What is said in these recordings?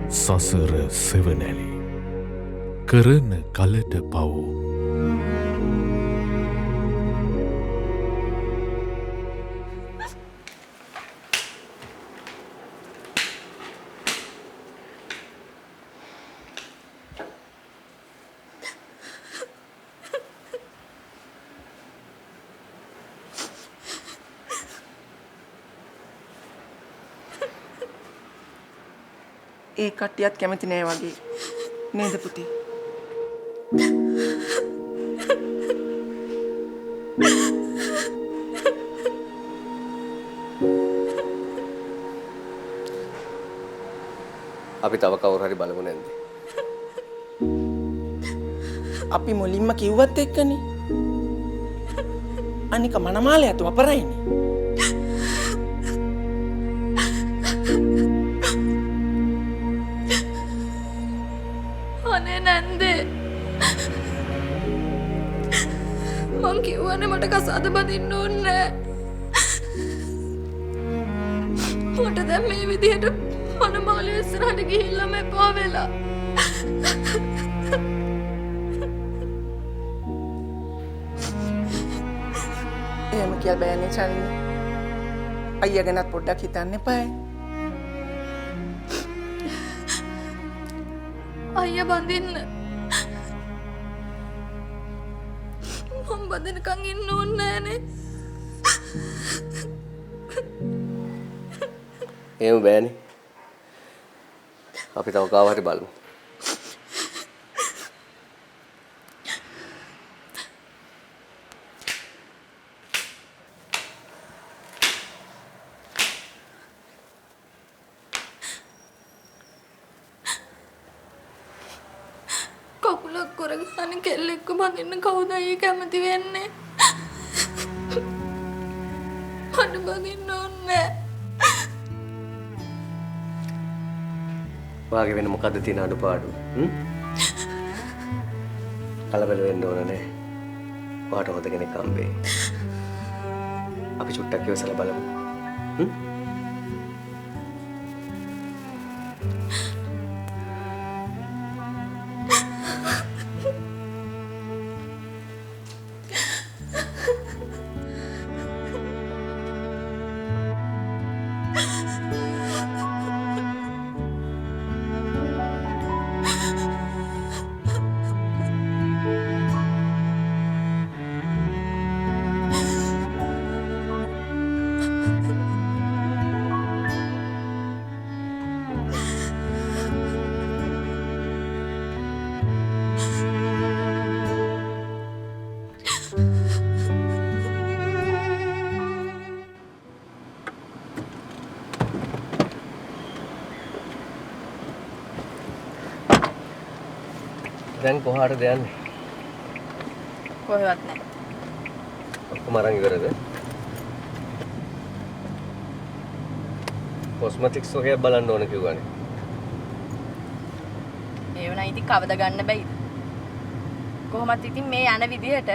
සසර සෙවනැලි කරන කලට පව් ඒ කට්ටියත් කැමති නෑ වගේ නේද පුතේ? අපි තව කවුරු හරි බලමු නැන්ද? අපි මුලින්ම කිව්වත් එක්කනේ. අනික මනමාලයට වපරයිනේ. අනේ නැන්දේ මං කිව්වනේ මට කසාද බඳින්න ඕනේ මට දැන් මේ විදිහට මනමාලේ ඉස්සරහට ගිහිල්ලා මෙපා වෙලා එහෙම කියලා බෑනේ චන්නේ. අයියා ගැනත් පොඩ්ඩක් හිතන්න එපායි. අයියා බඳින්න මම බඳිනකන් ඉන්න ඕනේ නෑනේ. එහෙම බෑනේ. අපි තව කාව හරි බලමු. කකුලක් කරගන්න කෙල්ලෙක්ව බඳින්න කවුද අයියා කැමති වෙන්නේ? මට බඳින්න ඕනේ. වාගේ වෙන මොකද්ද තියෙන අඩුපාඩු? කලබල වෙන්න ඕන නෑ. වාට හොඳ කෙනෙක් හම්බෙයි. අපි චුට්ටක් ඉවසලා බලමු. දැන් කොහාටද යන්නේ? කොහෙවත් නෑ. ඔක්කොම අරන් ඉවරද? කොස්මැටික්ස් වගේ බලන්න ඕන කිව්වනේ. ඒ වුණා ඉතින් කවද ගන්න බැයිද? කොහොමත් ඉතින් මේ යන විදිහට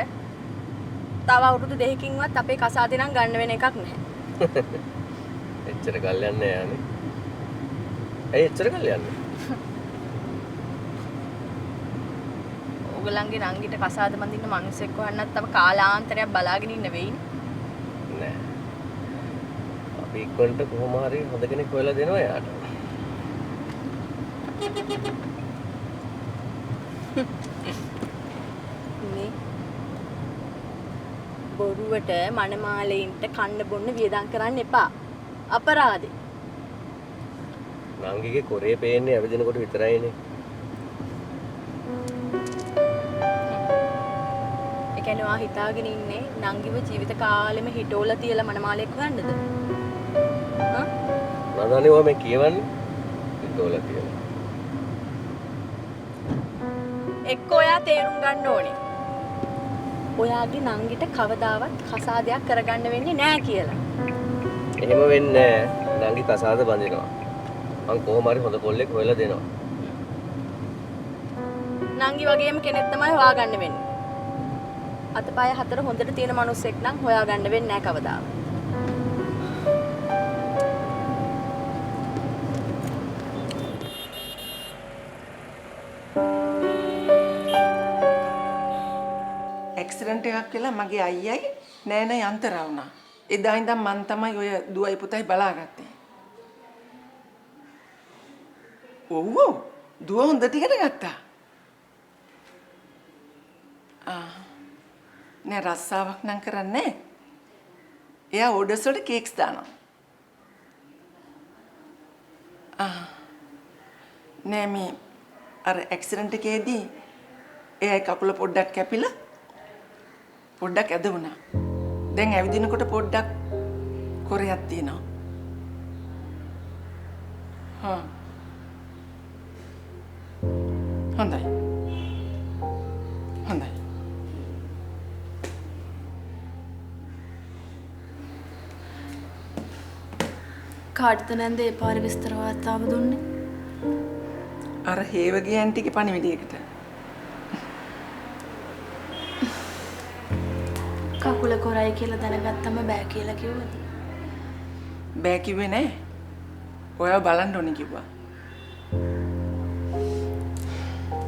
තව අවුරුදු දෙකකින්වත් අපේ කසාදේ නම් ගන්න වෙන එකක් නැහැ. එච්චර කල් යන්නේ යන්නේ. ඇයි එච්චර කල් යන්නේ? ඔයගලන්ගේ නංගිට කසාද බඳින්න මිනිස්සෙක් හොයන්නත් තව කාලාන්තරයක් බලාගෙන ඉන්න වෙයිනේ. නෑ. අපි ඉක්මනට කොහොම හරි හොඳ කෙනෙක් හොයලා දෙනවා යාට. මේ බොරුවට මනමාලෙයින්ට කන්න බොන්න වියදම් කරන්න එපා. අපරාධේ. නංගිගේ කොරේ පේන්නේ ඇවිදිනකොට විතරයිනේ. කෙනවා හිතාගෙන ඉන්නේ නංගිව ජීවිත කාලෙම හිටෝලා තියලා මනමාලෙක් හොයන්නද? හා? නදානේ ඔය මේ කියවන්නේ හිටෝලා තියලා. එක්ක ඔයා තේරුම් ගන්න ඕනේ. ඔයාගේ නංගිට කවදාවත් කසාදයක් කරගන්න වෙන්නේ නැහැ කියලා. එහෙම වෙන්නේ නැහැ. නංගි කසාද බඳිනවා. මං කොහොම හරි හොඳ පොල්ලෙක් හොයලා දෙනවා. නංගි වගේම කෙනෙක් තමයි හොයාගන්න වෙන්නේ. අතපය හතර හොඳට තියෙන මිනිස්සෙක් නම් හොයාගන්න වෙන්නේ නැහැ කවදාවත්. ඇක්සිඩන්ට් එකක් වෙලා මගේ අයියයි නෑනයි අන්තරා වුණා. එදා ඉඳන් මං තමයි ඔය දුවයි පුතයි බලාගත්තේ. ඔව් දුව හොඳට ඉගෙන ගත්තා. නෑ රස්සාවක් නම් කරන්නේ. එයා ඕඩර්ස් වලට කේක්ස් දානවා. නෑ මේ අර ඇක්සිඩන්ට් එකේදී එයාගේ කකුල පොඩ්ඩක් කැපිලා පොඩ්ඩක් ඇද වුණා. දැන් ඇවිදිනකොට පොඩ්ඩක් කොරයක් තියෙනවා. හොඳයි. හොඳයි. කාටද නැන්ද ඒ පාර විස්තර වාර්තාව දුන්නේ? අර හේවගේ ඇන්ටිගේ පණිවිඩයකට. කකුල කොරයි කියලා දැනගත්තම බෑ කියලා කිව්වද? බෑ කිව්වේ නෑ. ඔයාව බලන්න ඕනේ කිව්වා.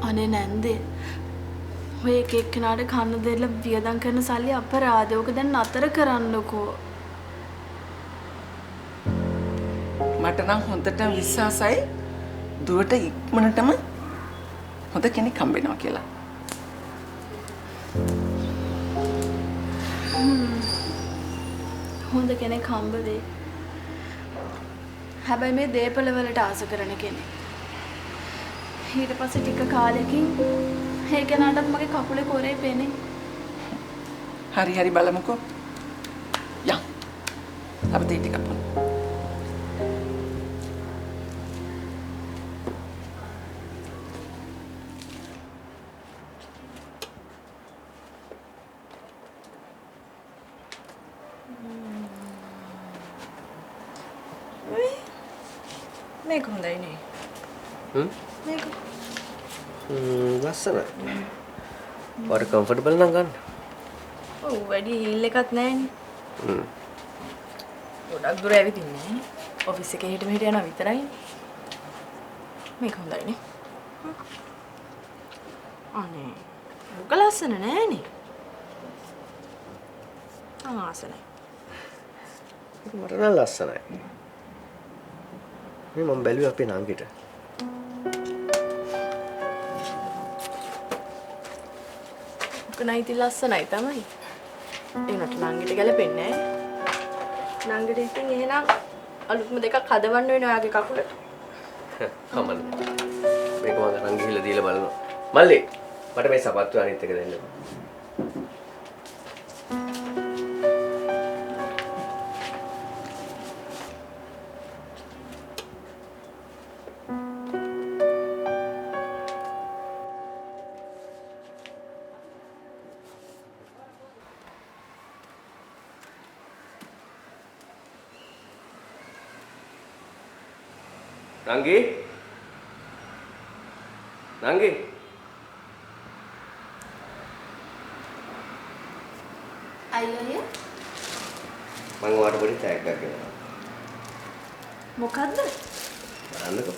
අනේ නැන්දේ. ඔය එක එක්කෙනාට කන්න දෙන්න වියදම් කරන සල්ලි අපරාධ. ඕක දැන් නතර කරන්නකෝ. මට නම් හොඳටම විශ්වාසයි දුවට ඉක්මනටම හොඳ කෙනෙක් හම්බ වෙනවා කියලා. හොඳ කෙනෙක් හම්බ වෙයි. හැබැයි මේ දේපල වලට ආස කරන කෙනෙක්. ඊට පස්සේ ටික කාලෙකින් ඒ කෙනාටත් මගේ කකුලේ කොරේ පේන්නේ. හරි බලමුකෝ. යම්. අපිට ටිකක් බලමු. මේක හොඳයි නේ. මේක ලස්සනයි. ඔයාට කම්ෆර්ටබල් නම් ගන්න. ඔව් වැඩි හීල් එකක් නැහැනේ. ගොඩක් දුර ඇවිදින්නේ නැහැ. ඔෆිස් එකේ හිට මෙහෙට යනවා විතරයි. මේක හොඳයි නේ. අනේ මුක ලස්සන නෑනේ. ආසනයි. මට නම් ලස්සනයි. මේ මම බැලුවේ අපේ නංගිට. කනයිති ලස්සනයි තමයි. ඒකට නංගිට ගැලපෙන්නේ නැහැ. නංගිට ඉතින් එහෙනම් අලුත්ම දෙකක් හදවන්න වෙන ඔයාගේ කකුලට. කමන්න. මේක මම අරන් ගිහිල්ලා දීලා බලනවා. මල්ලි මට මේ සපත්තු අනිත් එක දෙන්න. Nanggi? Nanggi? අයියෝ මම ඔයාලට පොඩි ටැග් එකක් ගෙනවා. මොකද්ද? බලන්නකෝ.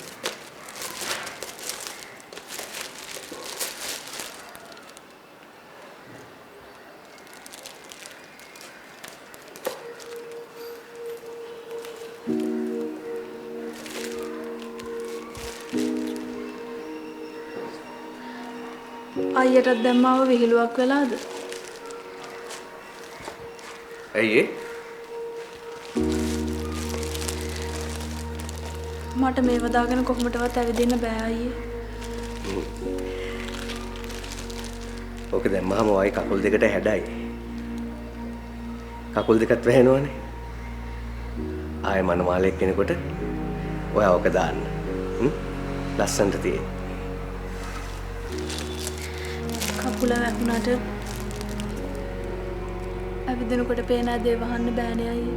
අයියටත් දැම්මාව විහිළුවක් වෙලාද? ඇයි මට මේව දාගෙන කොහොමදවත් ඇවිදින්න බෑ අයියේ. ඕක දැම්මම වයි කකුල් දෙකට හැඩයි. කකුල් දෙකත් වැහෙනවනේ. ආයෙ මනමාලෙක් කෙනෙකුට ඔයා ඕක දාන්න. ලස්සනට තියෙයි. කකුල වැහුණාට ඇවිදිනකොට පේන දේ වහන්න බෑනේ අයියේ.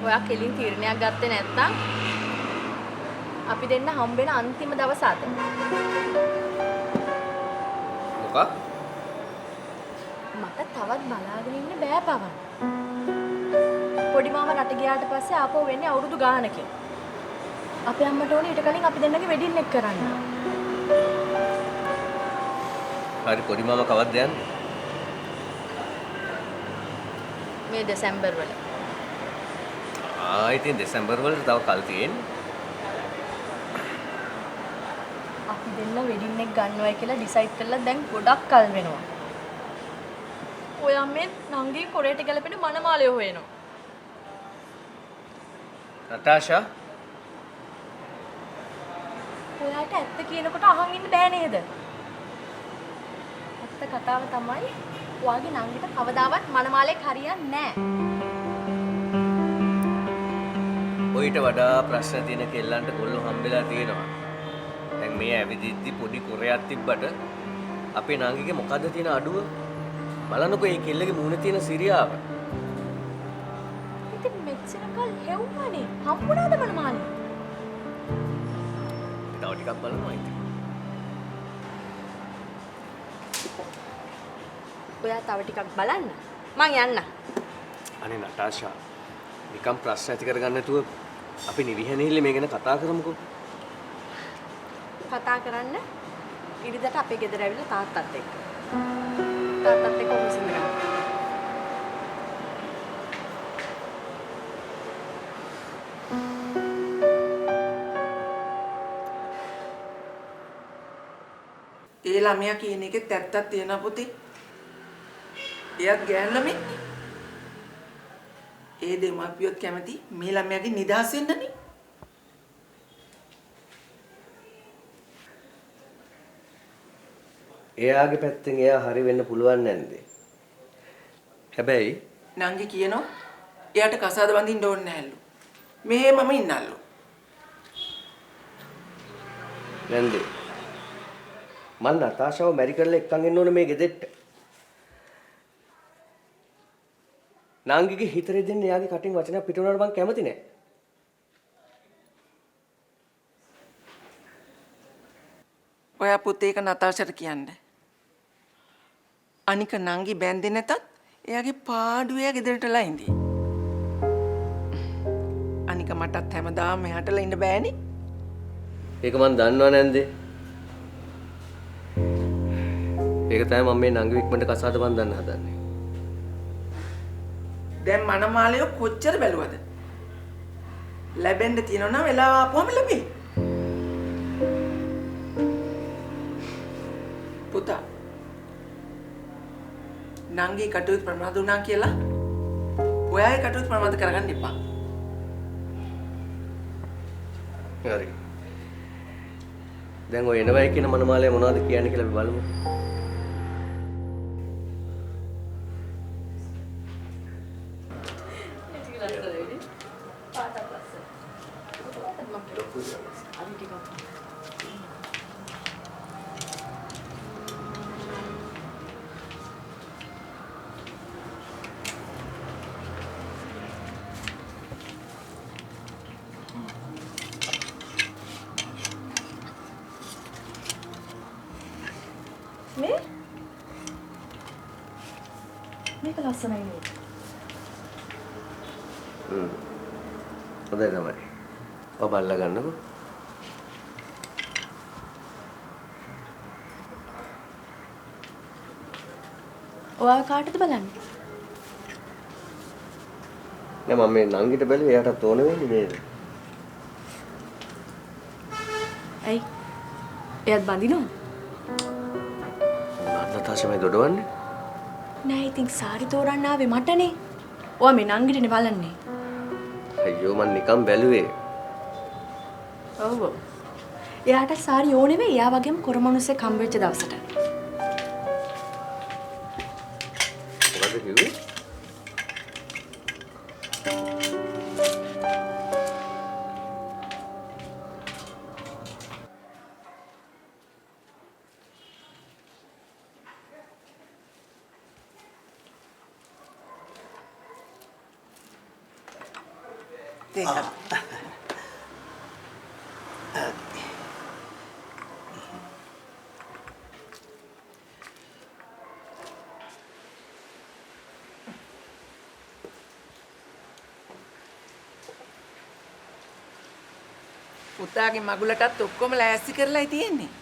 ඔයා කෙලින් තීරණයක් ගත්තේ නැත්නම් අපි දෙන්න හම්බෙන අන්තිම දවස අද. මොකක්? මට තවත් බලාගෙන ඉන්න බෑ පවන්. පොඩි මාමා රට ගියාට පස්සේ ආපහු වෙන්නේ අවුරුදු ගානකින්. අපේ අම්මට ඕනේ ඊට කලින් අපි දෙන්නගේ වෙඩින් එක කරන්න. හරි පොඩි මාමා කවද්ද යන්නේ? මේ දෙසැම්බර් වල. ඉතින් දෙසැම්බර් වලට තව කල් තියෙන්නේ. අපි දෙන්න වෙඩින් එක ගන්නවයි කියලා ඩිසයිඩ් කරලා දැන් ගොඩක් කල් වෙනවා. ඔයා මේ නංගී කොරේට ගැලපෙන මනමාලය හොයනවා. නටාෂා ඔයාට ඇත්ත කියනකොට අහන් ඉන්න බෑ නේද? ඇත්ත කතාව තමයි ඔයාගේ නංගිට කවදාවත් මනමාලයක් හරියන්නේ නැහැ. ඔයිට වඩා ප්‍රශ්න තියෙන කෙල්ලන්ට ගොල්ලෝ හම්බෙලා තියෙනවා. දැන් මේ ඇවිදිද්දි පොඩි කුරයක් තිබ්බට අපේ නංගිගේ මොකද්ද තියෙන අඩුව? බලන්නකෝ මේ කෙල්ලගේ මූණේ තියෙන සිරියාව. ඉතින් මෙච්චර කල් හෙව්වනේ. හම්බුණාද මනමාලේ? තව ටිකක් බලනවා ඉතින්. ඔයා තව ටිකක් බලන්න. මං යන්න. අනේ නටාෂා නිකම් ප්‍රශ්න ඇති කරගන්න නැතුව අපි නිවිහැනෙහිල්ල මේ ගැන කතා කරමුකෝ. කතා කරන්න ඉරිදට අපේ ගෙදර ඇවිල්ලා තාත්තත් එක්ක. තාත්තත් එක්ක ඔෆිස් එකට යන්න. ඒ ළමයා කියන එකෙත් ඇත්තක් තියෙනවා පුතේ. එයාත් ගෑනු ළමෙක්. ඒ දෙමාපියොත් කැමති මේ ළමයාගේ නිදහස් වෙන්නනේ. එයාගේ පැත්තෙන් එයා හරි වෙන්න පුළුවන් නැන්ද? හැබැයි නංගි කියනවා එයාට කසාද බඳින්න ඕනේ නැහැලු. මෙහෙමම ඉන්නල්ලු. නැන්දේ මන් නතාෂාව මැරි කරලා එක්කන් එන්න ඕනේ මේ ගෙදෙට්ට. නාංගිගේ හිතරේ දෙන්න එයාගේ කටින් වචනයක් පිට වුණාට මං කැමති නෑ. ඔයා පුතේ එක නතාෂාට කියන්න. අනික නංගි බැන්දේ නැතත් එයාගේ පාඩුව එයා ගෙදරටලා ඉඳී. අනික මටත් හැමදාම එහාටලා ඉන්න බෑනේ. ඒක මන් දන්නව නැන්දේ. ඒක තමයි මම මේ නංගි ඉක්මනට කසාද බඳින්න හදන්නේ. දැන් මනමාලය කොච්චර බැලුවද? ලැබෙන්න තියෙනවා නම් වෙලාව ආපුවම ලැබෙයි. පුතා නංගි කටුත් ප්‍රමාද වුණා කියලා ඔයාගේ කටුත් ප්‍රමාද කරගන්න එපා. හරි. දැන් ඔය එනවයි කියන මනමාලය මොනවද කියන්නේ කියලා අපි බලමු. මේක ලස්සනයි නේද? හොඳයි තමයි. ඔබ බලලා ගන්නකො. ඔයා කාටද බලන්නේ? නෑ මම මේ නංගිට බැලුවේ එයාටත් ඕන වෙන්නේ නේද? ඇයි? එයාත් බඳිනවද? නතාෂා දොඩවන්නේ? නෑ ඉතින් සාරි තෝරන්න ආවේ මටනේ. ඔයා මේ නංගිටනේ බලන්නේ. අයියෝ මං නිකන් බැලුවේ. ඔව්. එයාට සාරි ඕනේ වෙයි. එයා වගේම කොරමනුස්සෙක් හම්බෙච්ච දවසට. මොකද කිව්වේ? තේකක්. පුතාගේ මගුලටත් ඔක්කොම ලෑස්ති කරලායි තියෙන්නේ.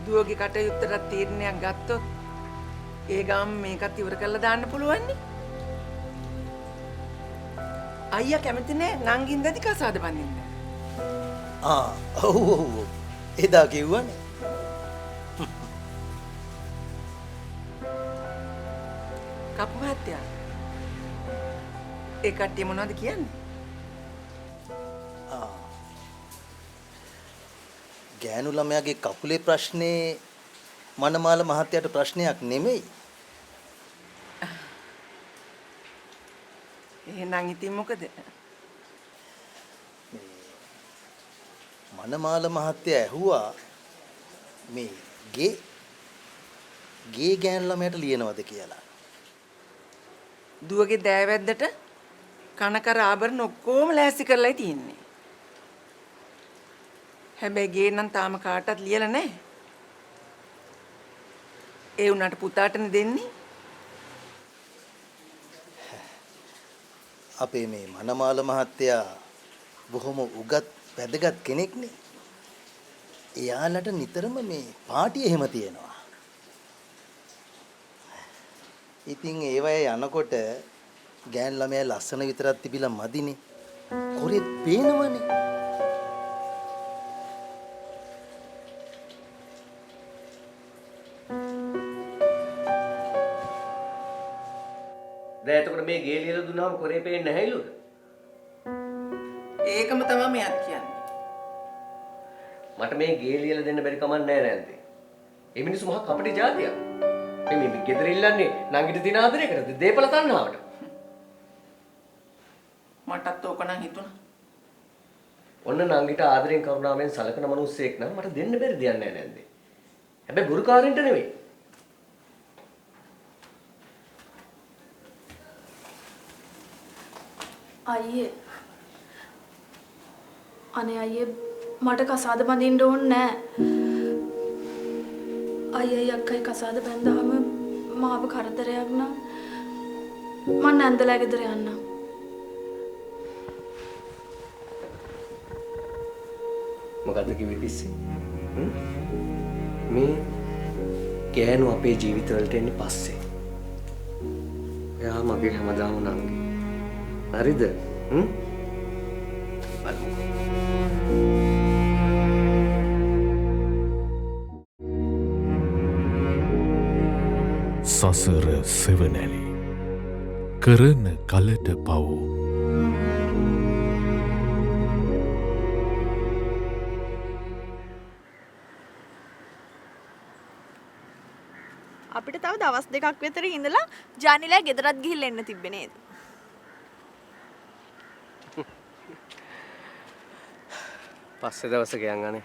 දුවගේ කටයුත්තට තීරණයක් ගත්තොත් ඒ ගාම මේකත් ඉවර කරලා දාන්න පුළුවන් නේ. අයියා කැමති නෑ නංගින්දදි කසාද බඳින්න. ඔව් ඔව් එදා කිව්වනේ. කපු මහත්තයා. ඒ කට්ටිය මොනවද කියන්නේ? ගෑනු ළමයාගේ කකුලේ ප්‍රශ්නේ මනමාල මහත්තයාට ප්‍රශ්නයක් නෙමෙයි. එහෙනම් ඉතින් මොකද? මනමාල මහත්තයා ඇහුවා මේ ගේ ගෑනු ළමයාට ලියනවද කියලා. දුවගේ දෑවැද්දට කනකර ආභරණ ඔක්කොම ලෑස්ති කරලායි තියෙන්නේ. හැබැයි ගේ නම් තාම කාටවත් ලියලා නැහැ. ඒ උනාට පුතාටනේ දෙන්නේ. අපේ මේ මනමාල මහත්තයා බොහොම උගත් වැදගත් කෙනෙක්නේ. එයාලට නිතරම මේ පාටි එහෙම තියෙනවා. ඉතින් ඒවයේ යනකොට ගෑන් ළමයා ලස්සන විතරක් තිබිලා මදිනේ. කොරෙත් පේනවනේ. දැන් එතකොට මේ ගේ ලියලා දුන්නාම කොරේ පේන්නේ නැහැලුද? ඒකම තමයි මෙයත් කියන්නේ. මට මේ ගේ ලියලා දෙන්න බැරි කමක් නැහැ නේද? මේ මිනිස්සු මහා කපටි జాතියක්. මේ ගෙදර ඉල්ලන්නේ නංගිට දින ආදරයකටද? දීපල තණ්හාවට. මටත් ඕක නම් හිතුණා. ඔන්න නංගිට ආදරෙන් කරුණාවෙන් සලකන මිනිස්සෙක් නම් මට දෙන්න බැරි දෙයක් නැහැ නේද? හැබැයි බුරුකාරෙන්ට නෙවෙයි. අයියේ අනේ අයියේ මට කසාද බඳින්න ඕනේ නෑ. අයියයි අක්කයි කසාද බැන්දාම මාව කරදරයක් නම් මම නැන්දලා ගෙදර යන්නම්. මොකද්ද කිව්වේ පිස්සි? මේ ගෑනු අපේ ජීවිතවලට එන්නේ පස්සේ. එයා මගේ හැමදාම නංගි. හරිද? සසර සෙවනැලි කරන කලට පව් අපිට තව දවස් දෙකක් විතර ඉඳලා ජානිලා ගෙදරත් ගිහිල්ලා එන්න තිබ්බේ නේද? පස්සේ දවසක යන්ගනේ.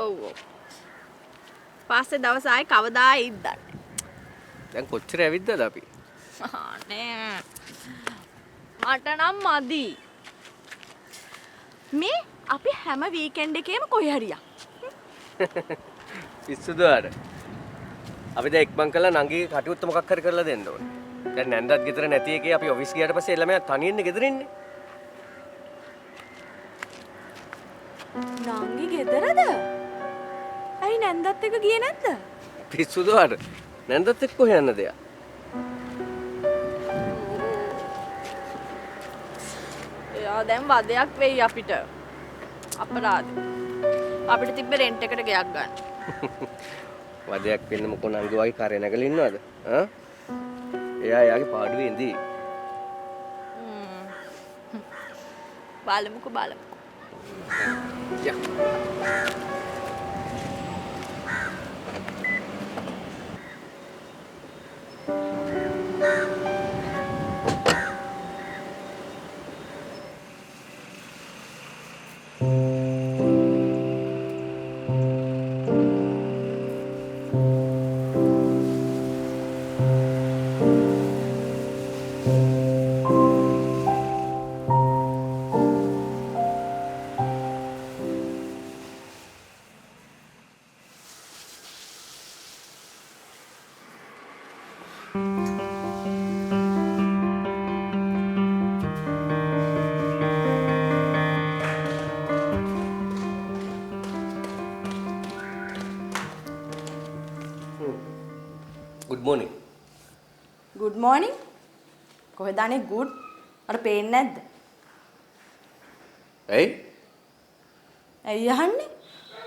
ඔව් ඔව්. පස්සේ දවස් ආයේ කවදා එයිද දන්නේ. දැන් කොච්චර ඇවිද්දද අපි? නෑ. මට නම් මදි. මේ අපි හැම වීකෙන්ඩ් එකේම කොහේ හරියක්. පිස්සුද ආර. අපි දැන් එක්මන් කළා නංගිගේ කටයුත්ත මොකක් හරි කරලා දෙන්න ඕනේ. දැන් නැන්දත් ගෙදර නැති එකේ අපි ඔෆිස් ගියාට පස්සේ ළමයා තනියෙන්නේ ගෙදර ඉන්නේ. නංගි ගෙදරද? ඇයි නැන්දත් එක ගියේ නැද්ද? පිස්සුද ආර. නැන්දත් එක්ක කොහෙ යන්නද යා? එයා දැන් වදයක් වෙයි අපිට. අපරාධ. අපිට තිබ්බ රෙන්ට් එකට ගයක් ගන්න. වදයක් වෙන්න මොකෝ නංගි වගේ කරේ නැගලා ඉන්නවද? ආ? එයා යාගේ පාඩුවේ ඉඳී. බලමුකෝ බලමු. යා. good morning. good morning. කොහෙද අනේ good? අර පේන්නේ නැද්ද? ඇයි? ඇයි අහන්නේ?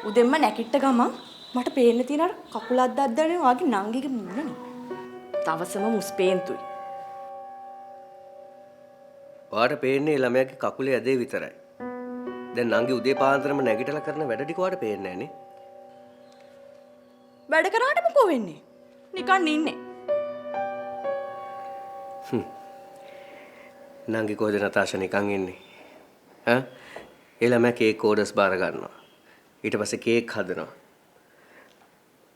උදෙන්ම නැකිට ගමන් මට පේන්න තියෙන අර කකුල අද්දන්නේ වාගේ නංගිගේ මූණනේ. තවසම මුස්පේන්තුයි. ඔයාට පේන්නේ ළමයාගේ කකුලේ ඇදේ විතරයි. දැන් නංගි උදේ පාන්දරම නැගිටලා කරන වැඩ ටික ඔයාට පේන්නේ නැහනේ. වැඩ කරාට මොකෝ වෙන්නේ? නිකන් ඉන්නේ. නංගි කොහෙද නතාෂා නිකන් ඉන්නේ? ඈ? ඒ ළමයා කේක් ඕඩර්ස් බාර ගන්නවා. ඊට පස්සේ කේක් හදනවා.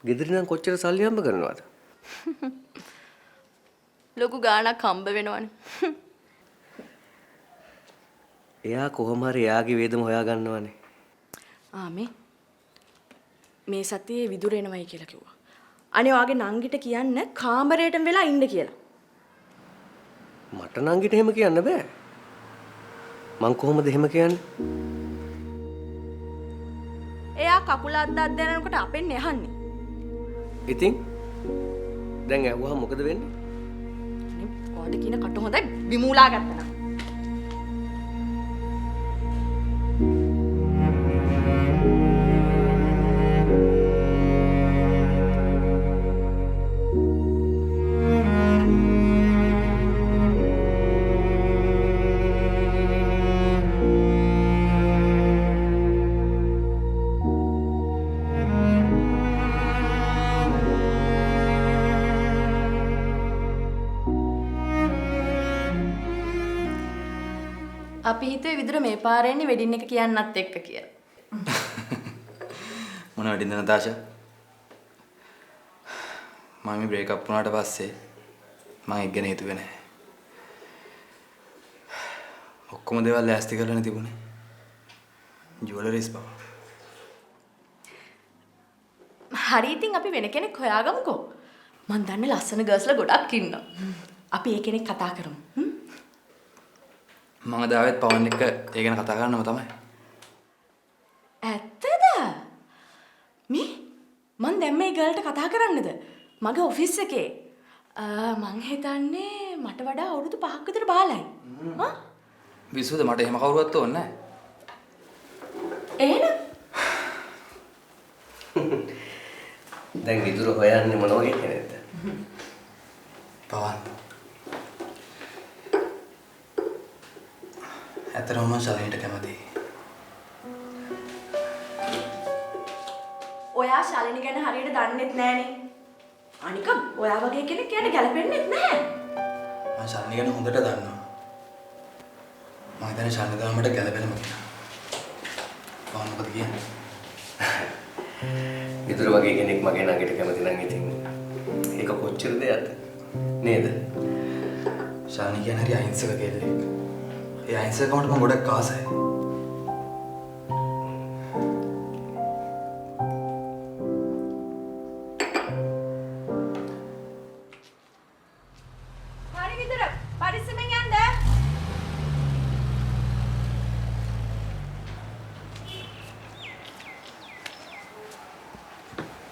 ගෙදරින් නම් කොච්චර සල්ලි හම්බ කරනවද? ලොකු ගාණක් හම්බ වෙනවනේ. එයා කොහොම හරි එයාගේ වේදම හොයා ගන්නවනේ. මේ සතියේ විදුර එනවයි කියලා කිව්වා. අනේ වාගේ නංගිට කියන්න කාමරේටම වෙලා ඉන්න කියලා. මට නංගිට එහෙම කියන්න බෑ. මං කොහොමද එහෙම කියන්නේ? එයා කකුල අද්දක් දැනනකොට අපෙන් එහන්නේ. ඉතින් දැන් ඇහුවා මොකද වෙන්නේ? ඔයාට කියන කට හොඳයි විමූලා ගත්තා. අපි හිතුවේ විදුර මේ පාරේ ඉන්නේ වෙඩින් එක කියන්නත් එක්ක කියලා. මොන වෙඩින්ද නතාෂා? මම බ්‍රේක් අප් වුණාට පස්සේ මම ඒක ගැන හිතුවේ නැහැ. ඔක්කොම දේවල් ලෑස්ති කරලානේ තිබුණේ. ජුවලරිස් බව. හරි ඉතින් අපි වෙන කෙනෙක් හොයාගමුකෝ. මං දන්නේ ලස්සන ගර්ල්ස්ලා ගොඩක් ඉන්නවා. අපි ඒ කෙනෙක් කතා කරමු. මම දාවෙත් පවන් එක ඒ ගැන කතා කරන්නම තමයි. ඇත්තද? මං දැන් මේ ගර්ල්ට කතා කරන්නද? මගේ ඔෆිස් එකේ. මං හිතන්නේ මට වඩා අවුරුදු 5ක් විතර බාලයි. විසුද මට එහෙම කවුරුවත් ඕනේ නැහැ. එහෙනම් දැන් විදුර හොයන්නේ මොන වගේ කෙනෙක්ද? පවන්. ඇත්තටම මම ශාලිනිට කැමතියි. ඔයා ශාලිනි ගැන හරියට දන්නෙත් නෑනේ. අනික ඔයා වගේ කෙනෙක් යන්න ගැලපෙන්නෙත් නෑ. මම ශාලිනි ගැන හොඳට දන්නවා. මම හිතන්නේ ශාලිනි තමයි මට ගැලපෙනම කියලා. පවන් මොකද කියන්නේ? විදුර වගේ කෙනෙක් මගේ නගිට කැමති නම් ඉතින් ඒක කොච්චර දෙයක්ද නේද? ශාලිනි කියන්නේ හරි අහිංසක කෙල්ලෙක්. ඒ අහිංසකකමට මම ගොඩක් ආසයි. හරි විතර පරිස්සමෙන් යන්න.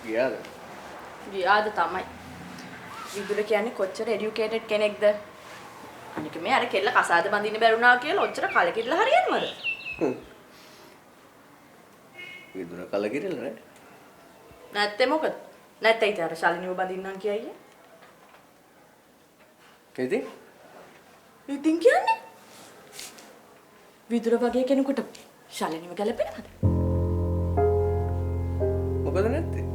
ගියාද? ගියාද තමයි. විදුර කියන්නේ කොච්චර එඩියුකේටඩ් කෙනෙක්ද? අනික මේ අර කෙල්ල කසාද බඳින්න බැරුණා කියලා ඔච්චර කලකිරලා හරියනවද? විදුර කලකිරෙලා නෑ. නැත්තේ මොකද? නැත්තේ ඊට අර ශාලිනිව බඳින්නම් කියයි. ඉතින් කියන්නේ විදුර වගේ කෙනෙකුට ශාලිනිව ගැලපෙනවද? මොකද නැත්තේ?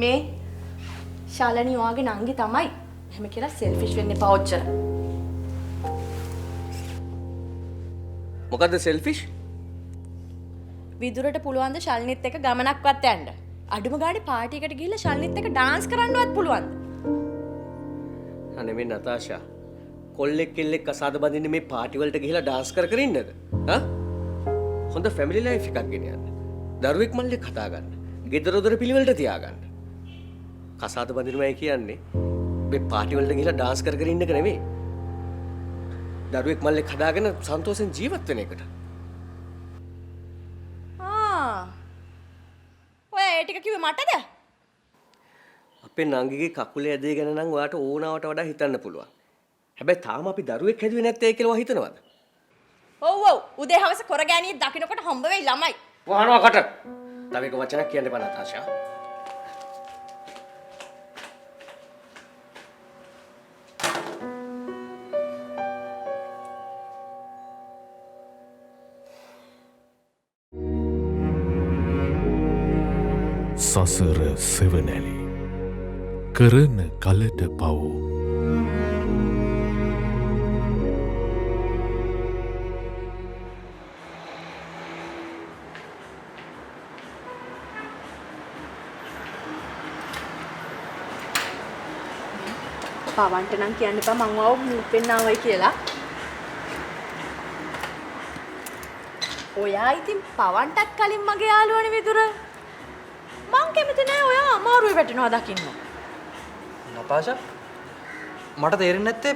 මේ ශාලිනී වාගේ නංගි තමයි. එහෙම කියලා සෙල්ෆිෂ් වෙන්න එපා ඔච්චර. මොකද්ද සෙල්ෆිෂ්? විදුරට පුළුවන් ද ශාලිනිත් එක්ක ගමනක්වත් යන්න? අඩුම ගානේ පාටි එකට ගිහිල්ලා ශාලිනිත් එක්ක ඩාන්ස් කරන්නවත් පුළුවන්ද? අනේ මේ නතාෂා කොල්ලෙක් කෙල්ලෙක් කසාද බඳින්නේ මේ පාටි වලට ගිහිලා ඩාන්ස් කර කර ඉන්නද? හොඳ ෆැමිලි ලයිෆ් එකක් ගෙනියන්න. දරුවෙක් මල්ලෙක් හදා ගන්න. ගෙදර දොර පිළිවෙලට තියාගන්න. කසාද බඳිනවයි කියන්නේ මේ පාටි වලට ගිහිලා ඩාන්ස් කර කර ඉන්න එක නෙවෙයි. දරුවෙක් මල්ලෙක් හදාගෙන සන්තෝෂෙන් ජීවත් වෙන එකට. ඔය ඒ ටික කිව්වේ මටද? අපේ නංගිගේ කකුලේ ඇදේ ගැන නම් ඔයාට ඕනාවට වඩා හිතන්න පුළුවන්. හැබැයි තාම අපි දරුවෙක් හැදුවේ නැත්තේ කියලා ඔයා හිතනවද? ඔව් ඔව් උදේ හවස කොර ගෑණියෙක් දකින්නකොට හම්බ වෙයි ළමයි. වහනවා කට. තව එක වචනක් කියන්න එපා නතාෂා. සසර සෙවනැලි කරන කලට පව් පවන්ට නම් කියන්න එපා මං ආව මුප්පෙන්නාවයි කියලා. ඔයා ඉතින් පවන්ටත් කලින් මගේ යාළුවනේ විදුර. මං කැමති නෑ ඔයා අමාරුවේ වැටෙනවා දකින්න. නතාෂා මට තේරෙන්නේ නැත්තේ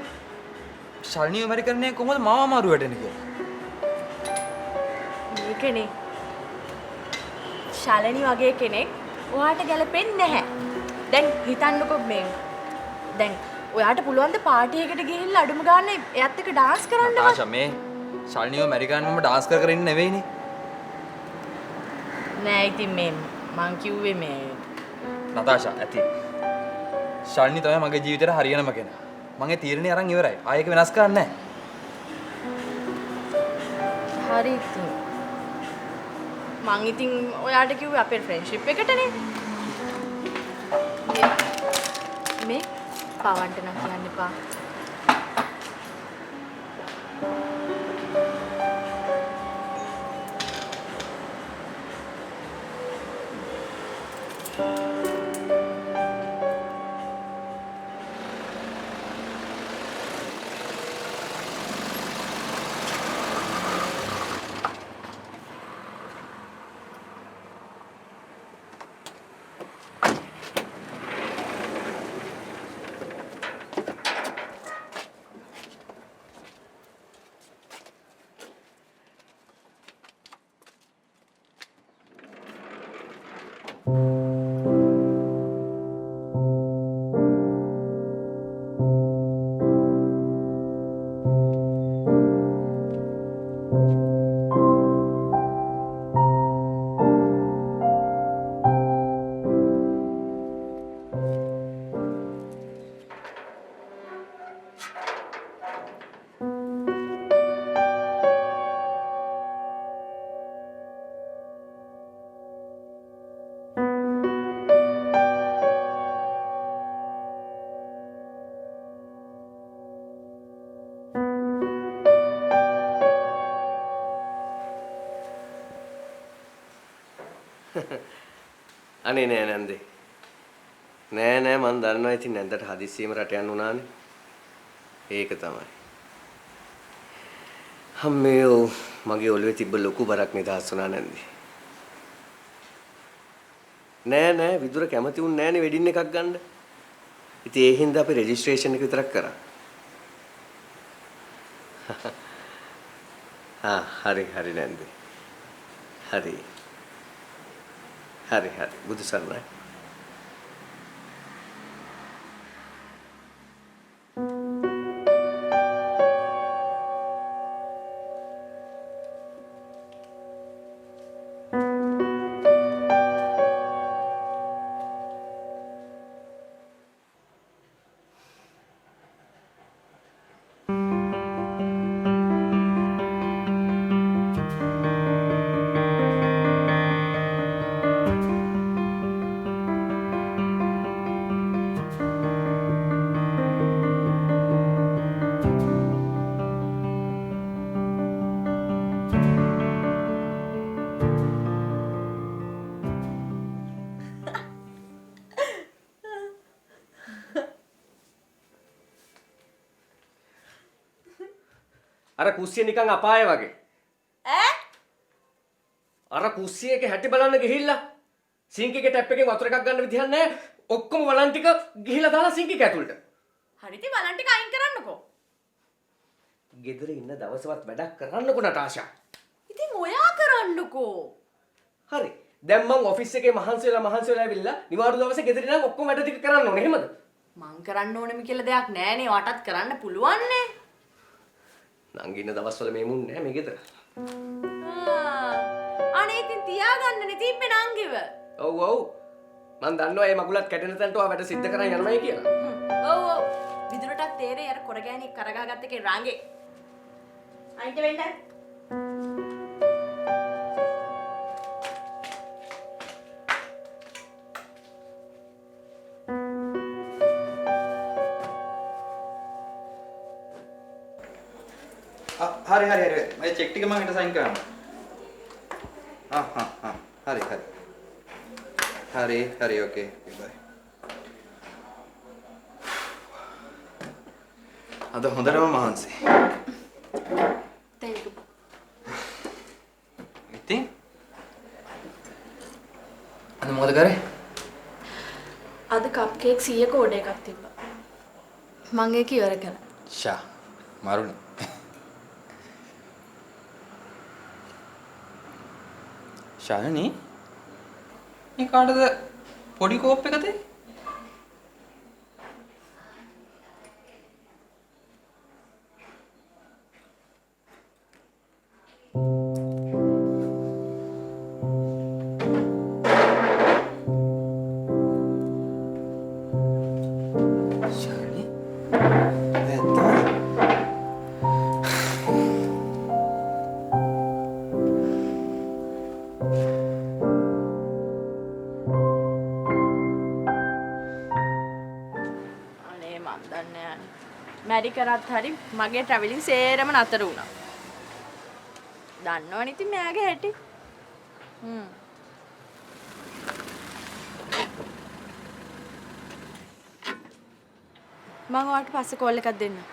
ශල්නිය ඇමරිකන්නේ කොහොමද මාව අමාරු වැටෙන්නේ කියලා. මේකනේ. ශාලනි වගේ කෙනෙක් ඔයාට ගැලපෙන්නේ නැහැ. දැන් හිතන්නකෝ මේ. දැන් ඔයාට පුළුවන් ද පාටි එකට ගිහිල්ලා අඩුම ගානේ එයත් එක්ක ඩාන්ස් කරන්නවත්? නතාෂා මේ ශල්නිය ඇමරිකන්නම ඩාන්ස් කර ඉන්න නෙවෙයිනේ. නෑ ඉතින් මේ මං කිව්වේ මේ නතාෂා ඇති. ශල්නි තමයි මගේ ජීවිතේට හරියනම කෙනා. මම ඒ තීරණේ අරන් ඉවරයි. ආයෙ ඒක වෙනස් කරන්න නැහැ. හරි ඉතින් මං ඉතින් ඔයාට කිව්වේ අපේ ෆ්‍රෙන්ඩ්ෂිප් එකටනේ. මේ පවන්ට නම් කියන්න එපා. අනේ නෑ නන්දේ. නෑ මන් දන්නවා ඉතින් නැන්දට හදිස්සියෙම රට යන්න උනානේ. ඒක තමයි. අම්මේ මගේ ඔළුවේ තිබ්බ ලොකු බරක් නිදහස් වුණා නැන්දේ. නෑ විදුර කැමති වුණ නෑනේ වෙඩින් එකක් ගන්න. ඉතින් ඒ හින්දා අපි රෙජිස්ට්‍රේෂන් එක විතරක් කරා. හරි නැන්දේ. හරි බුදු සරණයි. අර කුස්සිය නිකන් අපාය වගේ. ඈ? අර කුස්සියක හැටි බලන්න ගිහිල්ලා සිංක් එකේ ටැප් එකෙන් වතුර එකක් ගන්න විදිහක් නැහැ. ඔක්කොම වලන් ටික ගිහිල්ලා දාලා සිංක් එක ඇතුළට. හරි ඉතින් වලන් ටික අයින් කරන්නකෝ. ගෙදර ඉන්න දවසවත් වැඩක් කරන්නකෝ නටාෂා. ඉතින් ඔයා කරන්නකෝ. හරි. දැන් මං ඔෆිස් එකේ මහන්සි වෙලා ඇවිල්ලා නිවාඩු දවසේ ගෙදර ඉඳන් ඔක්කොම වැඩ ටික කරන්න ඕනේ. එහෙමද? මං කරන්න ඕනෙම කියලා දෙයක් නෑනේ. වටත් කරන්න පුළුවන් නේ. නංගි ඉන්න දවස්වල මේ මුන් නෑ මේ ගෙදර. අනේ ඉතින් තියාගන්නනේ තිබ්බේ නංගිව. ඔව් ඔව්. මං දන්නවා මේ මගුලත් කැඩෙන තැනට ඔයා වැඩ සිද්ධ කරන් යනවායි කියලා. ඔව් ඔව්. විදුරටත් තේරෙයි අර කොරගෑණියෙක් කරගහගත්ත එකේ රාගේ. අයිට වෙන්න. හරි මම චෙක් ටික මම හිට සයින් කරන්න. හරි ඕකේ බයි. අද හොඳටම මහන්සි. තේක ඉතින් අද මොකද කරේ? අද කප් කේක් 100ක ඕඩර් එකක් තිබ්බා. මම ඒක ඉවර කළා. ෂා මරුනේ. ශාලිනී මේ කාටද පොඩි කෝප් එක දෙන්නේ? ශාලිනී මැරි කරත් හරි මගේ ට්‍රැවලින් සේරම නතර වුණා. දන්නවනේ ඉතින් මෙයාගේ හැටි. මම ඔයාලට පස්සේ කෝල් එකක් දෙන්නම්.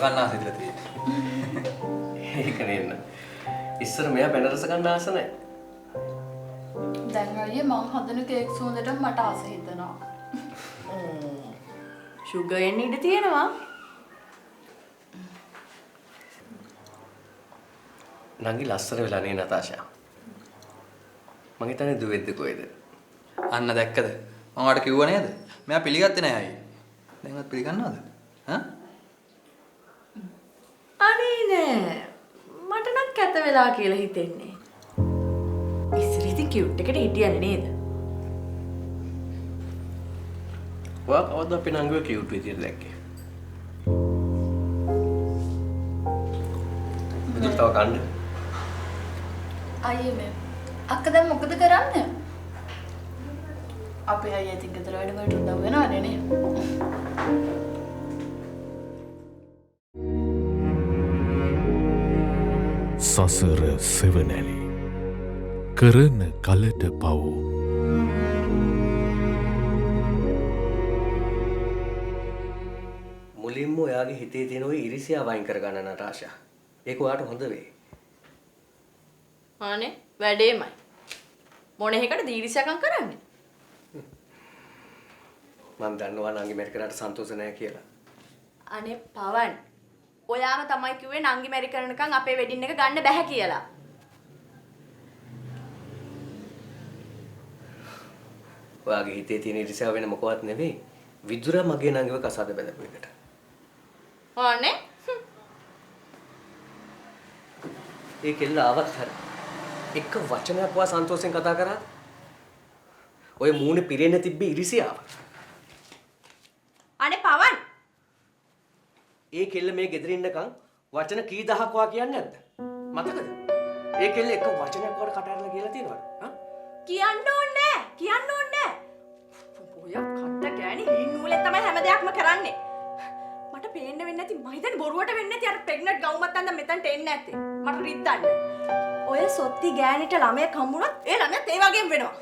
කන්න ආස ඉඳලා තියෙන්නේ. ඒක නෙන්න. ඉස්සර මෙයා බැන රස ගන්න ආස නැහැ. දැන් අයියේ මං හදන කේක් සුවඳට මට ආස හිතෙනවා. ෂුගර් එන්න ඉඩ තියෙනවා. නංගි ලස්සන වෙලා නේ නතාෂා. මං හිතන්නේ දුවෙද්ද කොහෙද? අන්න දැක්කද? මම ඔයාලට කිව්වා නේද? මෙයා පිළිගත්තේ නැහැ අයියේ. දැන්වත් පිළිගන්නවද? හා? අනේ නෑ. මට නම් කැත වෙලා කියලා හිතෙන්නේ. ඉස්සර ඉතින් කියුට් එකට හිටියන්නේ නේද? ඔයා කවද්ද අපේ නංගිව කියුට් විදියට දැක්කේ? මෙතන තව කන්න. අයියේ මේ අක්ක දැන් මොකද කරන්නේ? අපේ අයියා ඉතින් ගෙදර වැඩ වලට උදව් වෙනවනේ නේ. සසර සෙවනැලි කරන කලට පව් මුලින්ම ඔයාගේ හිතේ තියෙන ওই ඉරිසියාව වයින් කරගන්න නතාෂා. ඒක ඔයාට හොඳ වෙයි. අනේ වැඩේමයි. මොන එකටද ඊර්ෂ්‍යාකම් කරන්නේ? මම දන්නවා නංගි මැරිකරට සන්තෝෂ නැහැ කියලා. අනේ පවන්. ඔයාම තමයි කිව්වේ නංගි මැරි කරනකම් අපේ වෙඩින් එක ගන්න බෑ කියලා. ඔයාගේ හිතේ තියෙන ඉරිසියාව වෙන මොකවත් නෙවෙයි. විදුර මගේ නංගිව කසාද බැඳපු එකට. අනේ ඒ කෙල්ල ආවත් හරි. එක වචනයක් වා සන්තෝෂෙන් කතා කරා. ඔය මූණේ පිරෙන්න තිබ්බ ඉරිසියාව. අනේ පවන්. ඒ කෙල්ල මේ ගෙදර ඉන්නකම් වචන කී දහක් වා කියන්නේ නැද්ද? මතකද? ඒ කෙල්ල එක වචනයක් වට කට ඇරලා කියලා තියෙනවද? හා? කියන්න ඕනේ නැහැ. ඔය කට ගෑණි හින් නූලෙන් තමයි හැම දෙයක්ම කරන්නේ. මට පේන්න වෙන්නේ නැති මම හිතන්නේ බොරුවට වෙන්නේ නැති අර ප්‍රෙග්නන්ට් ගවුමත් අන්ද මෙතනට එන්නේ නැත්තේ. මට රිද්දන්න. ඔය සොත්ති ගෑණිට ළමයෙක් හම්බුනොත් ඒ ළමයාත් ඒ වගේම වෙනවා.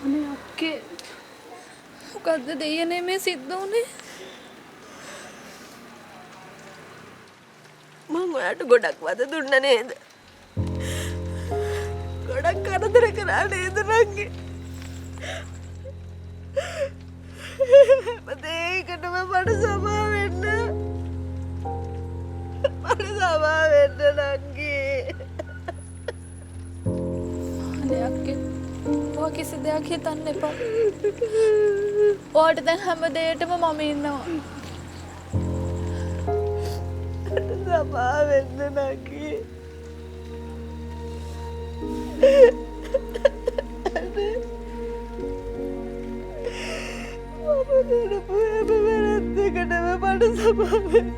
අනේ අක්කේ මොකද්ද දෙයනේ මේ සිද්ධ වුනේ? මං ඔයාට ගොඩක් වද දුන්න නේද? ගොඩක් කරදර කරා නේද නංගි? මතේකටම මට සමා වෙන්න. මට සමා වෙන්න නංගි. අනේ අක්කේ ඔය කිසි දෙයක් හිතන්න එපා. ඔයාට දැන් හැම දෙයකටම මම ඉන්නවා. සමා වෙන්න නංගි. මම කරපු හැම වැරද්දකටම මට සමා වෙන්න.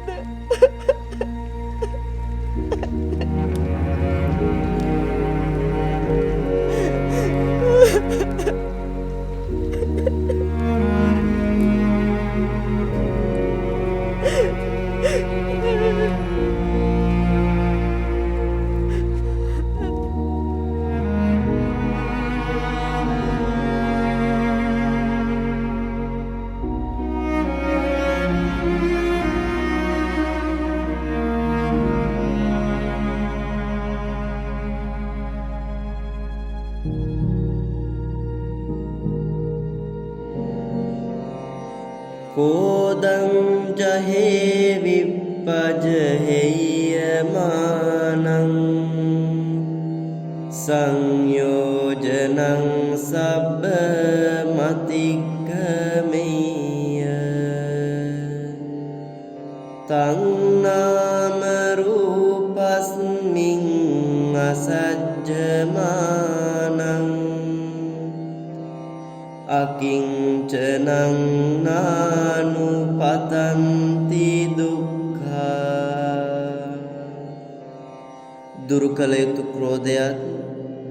कोदं जहे विपजहेयमानं संयोजनं सब्बमतिक्कमेय तं नाम रूपस्मिन् असज्जमानं අකිංචනං නානුපතන්ති දුක්ඛා දුරු කළ යුතු ක්‍රෝධයත්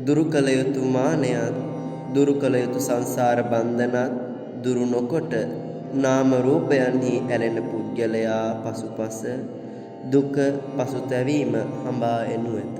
දුරු කළ යුතු මානයත් දුරු කළ යුතු සංසාර බන්ධනත් දුරු නොකොට නාම රූපයන්හි ඇලෙන පුද්ගලයා පසුපස දුක පසුතැවීම හඹා එනු ඇත.